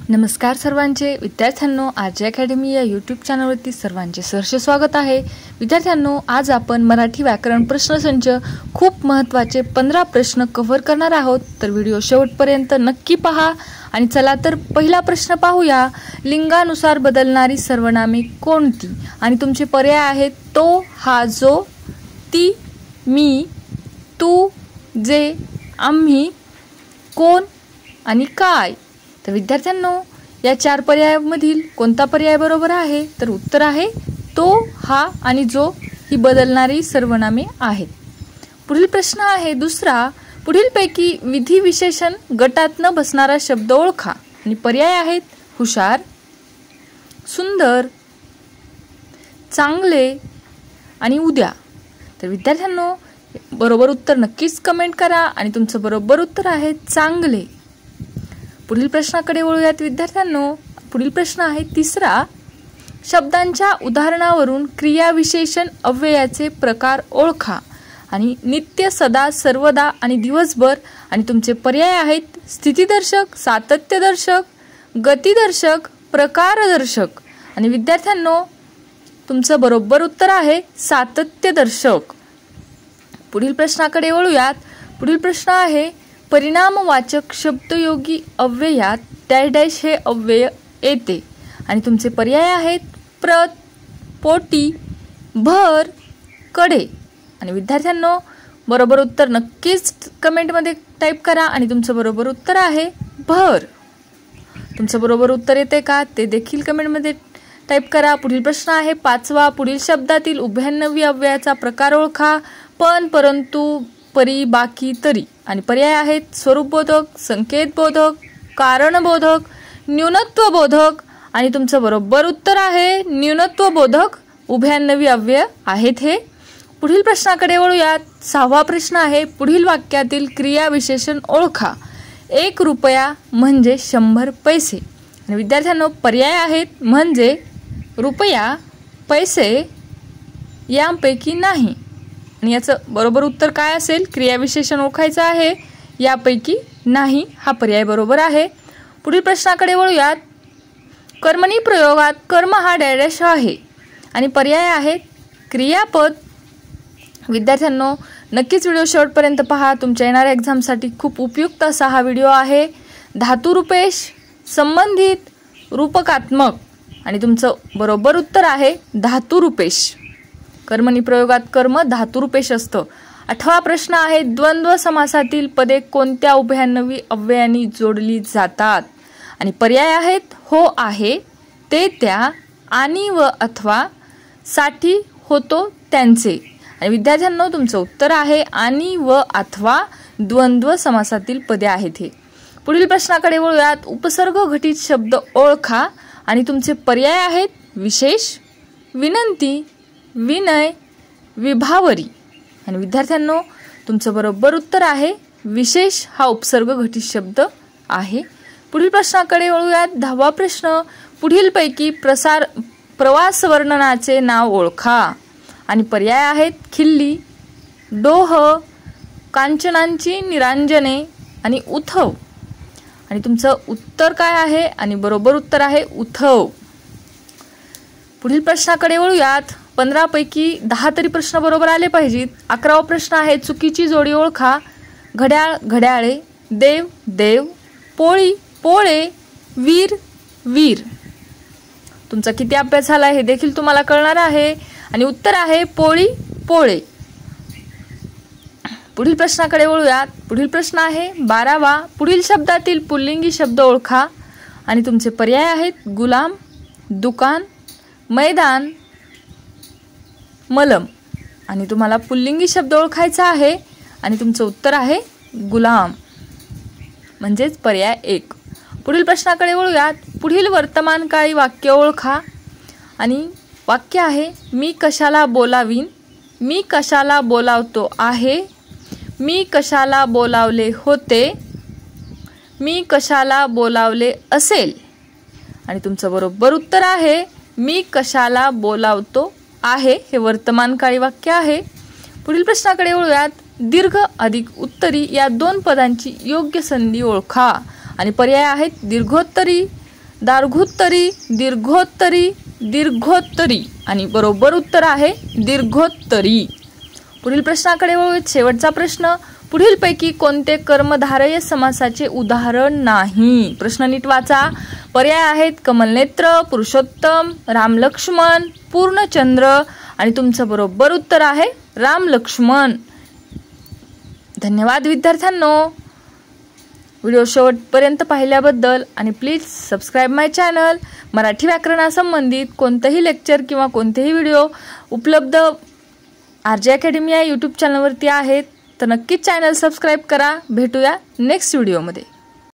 नमस्कार सर्वांचे विद्यार्थ्यांनो, आरजे अकॅडमी या यूट्यूब चॅनलवरती सर्वांचे सहर्ष स्वागत आहे। विद्यार्थ्यांनो, आज आपण मराठी व्याकरण प्रश्नसंच खूप महत्त्वाचे 15 प्रश्न कव्हर करणार आहोत, तर व्हिडिओ शेवटपर्यंत नक्की पहा। आणि चला तर पहिला प्रश्न पाहूया। लिंगानुसार बदलणारी सर्वनामे कोणती? आणि तुमचे पर्याय आहेत तो, हा, जो, ती, मी, तू, जे, आम्ही, कोण आणि काय। तर विद्यार्थ्यांनो, या 4 पर्यायांमधील कोणता पर्याय बरोबर आहे? तर उत्तर आहे तो, हा आणि जो ही बदलणारी सर्वनामे आहेत। पुढील प्रश्न आहे दुसरा। पुढीलपैकी विधी विशेषण गटात न बसणारा शब्द ओळखा। आणि पर्याय आहेत हुशार, सुंदर, चांगले आणि उद्या। तर विद्यार्थ्यांनो, बरोबर उत्तर नक्कीच कमेंट करा आणि तुमचं बरोबर उत्तर आहे चांगले। पुढील प्रश्नाकडे वळूयात विद्यार्थ्यांनो। पुढील प्रश्न आहे तिसरा। शब्दांच्या उदाहरणावरून क्रियाविशेषण अव्ययाचे प्रकार ओळखा। आणि नित्य, सदा, सर्वदा आणि दिवसभर। आणि तुमचे पर्याय आहेत स्थितीदर्शक, सातत्यदर्शक, गतिदर्शक, प्रकारदर्शक। आणि विद्यार्थ्यांनो, तुमचं बरोबर उत्तर आहे सातत्यदर्शक। पुढील प्रश्नाकडे वळूयात। पुढील प्रश्न आहे परिणामवाचक शब्दयोगी अव्ययात डॅश डॅश हे अव्यय येते। आणि तुमचे पर्याय आहेत प्रत, पोटी, भर, कडे। आणि विद्यार्थ्यांनो, बरोबर उत्तर नक्कीच कमेंटमध्ये टाईप करा आणि तुमचं बरोबर उत्तर आहे भर। तुमचं बरोबर उत्तर येते का ते देखील कमेंटमध्ये टाईप करा। पुढील प्रश्न आहे 5वा। पुढील शब्दातील उभयन्नवी अव्ययाचा प्रकार ओळखा। पण, परंतु, परी, बाकी, तरी। आणि पर्याय आहेत स्वरूपबोधक, संकेतबोधक, कारणबोधक, न्यूनत्वबोधक। आणि तुमचं बरोबर उत्तर आहे न्यूनत्वबोधक उभयन्नवी अव्यय आहेत हे। पुढील प्रश्नाकडे वळूयात। 6वा प्रश्न आहे पुढील वाक्यातील क्रियाविशेषण ओळखा। 1 रुपया म्हणजे 100 पैसे। आणि विद्यार्थ्यांनो, पर्याय आहेत म्हणजे, रुपया, पैसे यांपैकी नाही। आणि याचं बरोबर उत्तर काय असेल? क्रियाविशेषण ओळखायचं आहे, यापैकी नाही हा पर्याय बरोबर आहे। पुढील प्रश्नाकडे वळूयात। कर्मणी प्रयोगात कर्म हा डॅश आहे। आणि पर्याय आहेत क्रियापद। विद्यार्थ्यांनो, नक्कीच व्हिडिओ शेवटपर्यंत पहा, तुमच्या येणाऱ्या एक्झामसाठी खूप उपयुक्त असा हा व्हिडिओ आहे। धातुरूपेश, संबंधित, रूपकात्मक। आणि तुमचं बरोबर उत्तर आहे धातुरूपेश। कर्मणी प्रयोगात कर्म धातुरूपेश असतं। 8वा प्रश्न आहे द्वंद्व समासातील पदे कोणत्या उभयन्नवी अव्ययांनी जोडली जातात? आणि पर्याय आहेत हो, आहे, ते, त्या, आणि व अथवा, साठी, होतो, त्यांचे। आणि विद्यार्थ्यांनो, तुमचं उत्तर आहे आणि व अथवा द्वंद्व समासातील पदे आहेत हे। पुढील प्रश्नाकडे वळूयात। उपसर्ग घटित शब्द ओळखा। आणि तुमचे पर्याय आहेत विशेष, विनंती, विनय, विभावरी। आणि विद्यार्थ्यांनो, तुमचं बरोबर उत्तर आहे विशेष हा उपसर्ग घटित शब्द आहे। पुढील प्रश्नाकडे वळूयात। 10वा प्रश्न पुढीलपैकी प्रवास वर्णनाचे नाव ओळखा। आणि पर्याय आहेत खिल्ली, डोह, कांचनांची निरांजने आणि उथव। आणि तुमचं उत्तर काय आहे? आणि बरोबर उत्तर आहे उथव। पुढील प्रश्नाकडे वळूयात। 15 पैकी 10 तरी प्रश्न बरोबर आले पाहिजेत। 11वा प्रश्न आहे चुकीची जोडी ओळखा। घड्याळ, घड्याळे, देव, देव, पोळी, पोळे, वीर, वीर। तुमचा किती अभ्यास झाला हे देखील तुम्हाला कळणार आहे। आणि उत्तर आहे पोळी, पोळे। पुढील प्रश्नाकडे वळूयात। पुढील प्रश्न आहे 12वा। पुढील शब्दातील पुल्लिंगी शब्द ओळखा। आणि तुमचे पर्याय आहेत गुलाम, दुकान, मैदान, मलम। आणि तुम्हाला पुल्लिंगी शब्द ओळखायचा आहे आणि तुमचं उत्तर आहे गुलाम, म्हणजेच पर्याय 1। पुढील प्रश्नाकडे वळूयात। पुढील वर्तमानकाळी वाक्य ओळखा। आणि वाक्य आहे मी कशाला बोलावीन, मी कशाला बोलावतो आहे, मी कशाला बोलावले होते, मी कशाला बोलावले असेल। आणि तुमचं बरोबर उत्तर आहे मी कशाला बोलावतो आहे हे वर्तमानकाळी वाक्य आहे। पुढील प्रश्नाकडे वळूयात। दीर्घ अधिक उत्तरी या 2 पदांची योग्य संधी ओळखा। आणि पर्याय आहेत दीर्घोत्तरी, दार्घ्योत्तरी, दीर्घोत्तरी, दीर्घोत्तरी आणि बरोबर उत्तर आहे दीर्घोत्तरी. पुढील प्रश्नाकडे वळूयात. शेवटचा प्रश्न, पुढीलपैकी कोणते कर्मधारय समासाचे उदाहरण नाही? प्रश्न नीट वाचा. पर्याय आहेत कमलनेत्र, पुरुषोत्तम, रामलक्ष्मण, पूर्णचंद्र आणि तुमचं बरोबर उत्तर आहे रामलक्ष्मण. धन्यवाद विद्यार्थ्यांनो, व्हिडिओ शेवटपर्यंत पाहिल्याबद्दल. आणि please subscribe my channel. Marathi व्याकरणासंबंधित कोणतंही लेक्चर किंवा कोणतेही व्हिडिओ उपलब्ध RJ अकॅडमी या यूट्यूब चॅनलवरती आहेत, तर नक्कीच चॅनल सबस्क्राईब करा. भेटूया नेक्स्ट व्हिडिओमध्ये.